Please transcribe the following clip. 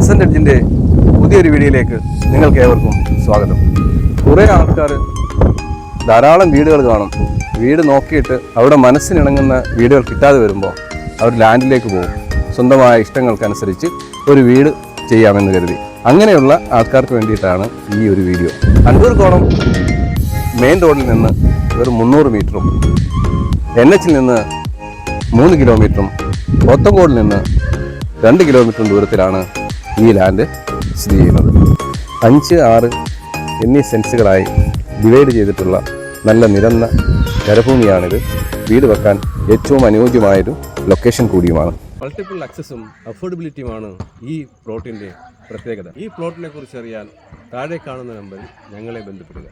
Assent എഡ്ജിൻ്റെ പുതിയൊരു വീഡിയോയിലേക്ക് നിങ്ങൾക്ക് ഏവർക്കും സ്വാഗതം. കുറേ ആൾക്കാർ ധാരാളം വീടുകൾ കാണും. വീട് നോക്കിയിട്ട് അവിടെ മനസ്സിനിണങ്ങുന്ന വീടുകൾ കിട്ടാതെ വരുമ്പോൾ അവർ ലാൻഡിലേക്ക് പോകും. സ്വന്തമായ ഇഷ്ടങ്ങൾക്കനുസരിച്ച് ഒരു വീട് ചെയ്യാമെന്ന് കരുതി. അങ്ങനെയുള്ള ആൾക്കാർക്ക് വേണ്ടിയിട്ടാണ് ഈ ഒരു വീഡിയോ. അണ്ടൂർകോണം മെയിൻ റോഡിൽ നിന്ന് വെറും 300 മീറ്ററും NH നിന്ന് 3 കിലോമീറ്ററും പോത്തങ്കോടിൽ നിന്ന് 2 കിലോമീറ്ററും ദൂരത്തിലാണ് ഈ ലാൻഡ് സ്ഥിതി ചെയ്യുന്നത്. 5, 6 എന്നീ സെൻസുകളായി ഡിവൈഡ് ചെയ്തിട്ടുള്ള നല്ല നിരന്ന കരഭൂമിയാണിത്. വീട് വെക്കാൻ ഏറ്റവും അനുയോജ്യമായൊരു ലൊക്കേഷൻ കൂടിയുമാണ്. മൾട്ടിപ്പിൾ ആക്സസും അഫോർഡബിലിറ്റിയുമാണ് ഈ പ്ലോട്ടിൻ്റെ പ്രത്യേകത. ഈ പ്ലോട്ടിനെ കുറിച്ച് അറിയാൻ താഴെ കാണുന്ന നമ്പറിൽ ഞങ്ങളെ ബന്ധപ്പെടുക.